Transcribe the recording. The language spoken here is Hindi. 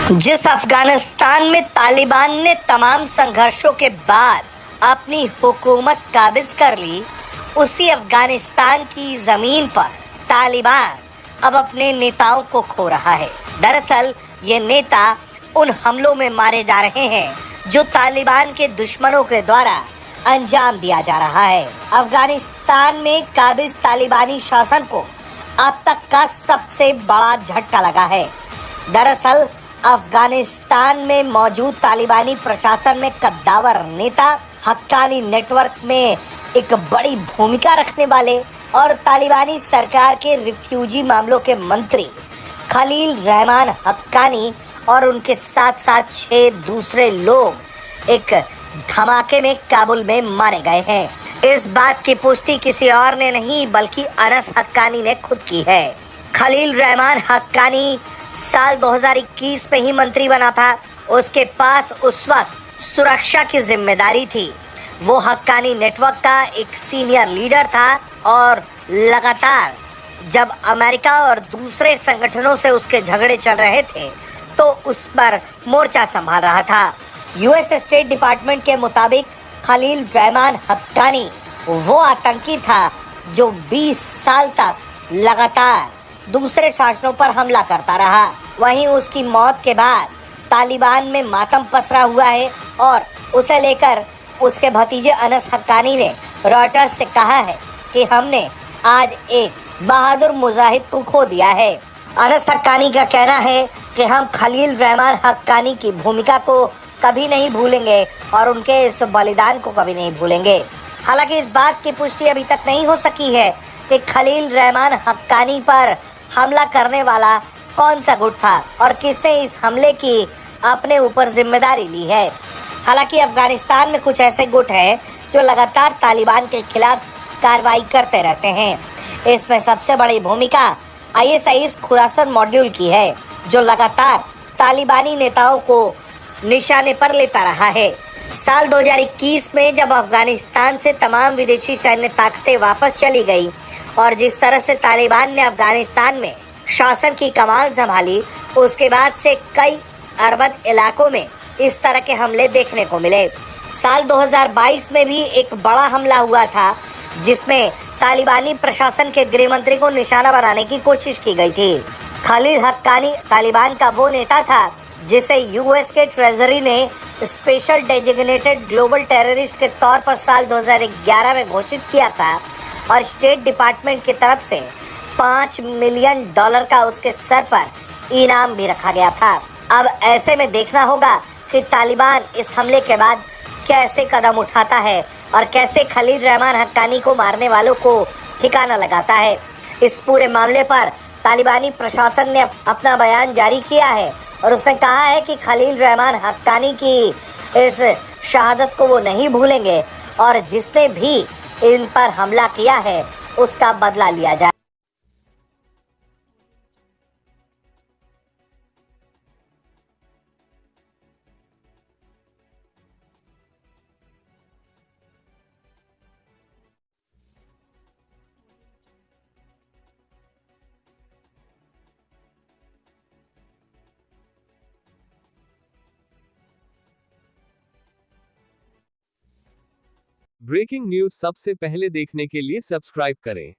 जिस अफगानिस्तान में तालिबान ने तमाम संघर्षों के बाद अपनी हुकूमत काबिज कर ली, उसी अफगानिस्तान की जमीन पर तालिबान अब अपने नेताओं को खो रहा है। दरअसल ये नेता उन हमलों में मारे जा रहे हैं जो तालिबान के दुश्मनों के द्वारा अंजाम दिया जा रहा है। अफगानिस्तान में काबिज तालिबानी शासन को अब तक का सबसे बड़ा झटका लगा है। दरअसल अफगानिस्तान में मौजूद तालिबानी प्रशासन में कद्दावर नेता, हक्कानी नेटवर्क में एक बड़ी भूमिका रखने वाले और तालिबानी सरकार के रिफ्यूजी मामलों के मंत्री खलील रहमान हक्कानी और उनके साथ साथ 6 दूसरे लोग एक धमाके में काबुल में मारे गए हैं। इस बात की पुष्टि किसी और ने नहीं बल्कि अनस हक्कानी ने खुद की है। खलील रहमान हक्कानी साल 2021 में ही मंत्री बना था। उसके पास उस वक्त सुरक्षा की जिम्मेदारी थी। वो हक्कानी नेटवर्क का एक सीनियर लीडर था और लगातार जब अमेरिका और दूसरे संगठनों से उसके झगड़े चल रहे थे तो उस पर मोर्चा संभाल रहा था। यूएस स्टेट डिपार्टमेंट के मुताबिक खलील रहमान हक्कानी वो आतंकी था जो 20 साल तक लगातार दूसरे शासनों पर हमला करता रहा। वहीं उसकी मौत के बाद तालिबान में मातम पसरा हुआ है और उसे लेकर उसके भतीजे अनस हक्कानी ने रॉयटर्स से कहा है कि हमने आज एक बहादुर मुजाहिद को खो दिया है। अनस हक्कानी का कहना है कि हम खलील रहमान हक्कानी की भूमिका को कभी नहीं भूलेंगे और उनके इस बलिदान को कभी नहीं भूलेंगे। हालांकि इस बात की पुष्टि अभी तक नहीं हो सकी है कि खलील रहमान हक्कानी पर हमला करने वाला कौन सा गुट था और किसने इस हमले की अपने ऊपर जिम्मेदारी ली है। हालांकि अफगानिस्तान में कुछ ऐसे गुट हैं जो लगातार तालिबान के खिलाफ कार्रवाई करते रहते हैं। इसमें सबसे बड़ी भूमिका ISIS खुरासन मॉड्यूल की है जो लगातार तालिबानी नेताओं को निशाने पर लेता रहा है। साल 2021 में जब अफगानिस्तान से तमाम विदेशी सैन्य ताकतें वापस चली गई और जिस तरह से तालिबान ने अफगानिस्तान में शासन की कमान संभाली, उसके बाद से कई अर्बन इलाकों में इस तरह के हमले देखने को मिले। साल 2022 में भी एक बड़ा हमला हुआ था जिसमें तालिबानी प्रशासन के गृह मंत्री को निशाना बनाने की कोशिश की गई थी। खलील हक्कानी तालिबान का वो नेता था जिसे यूएस के ट्रेजरी ने स्पेशल डेजिग्नेटेड ग्लोबल टेररिस्ट के तौर पर साल 2011 में घोषित किया था और स्टेट डिपार्टमेंट की तरफ से $5 मिलियन का उसके सर पर इनाम भी रखा गया था। अब ऐसे में देखना होगा कि तालिबान इस हमले के बाद कैसे कदम उठाता है और कैसे खलील रहमान हक्कानी को मारने वालों को ठिकाना लगाता है। इस पूरे मामले पर तालिबानी प्रशासन ने अपना बयान जारी किया है और उसने कहा है कि खलील रहमान हक्कानी की इस शहादत को वो नहीं भूलेंगे और जिसने भी इन पर हमला किया है उसका बदला लिया जाए। ब्रेकिंग न्यूज सबसे पहले देखने के लिए सब्सक्राइब करें।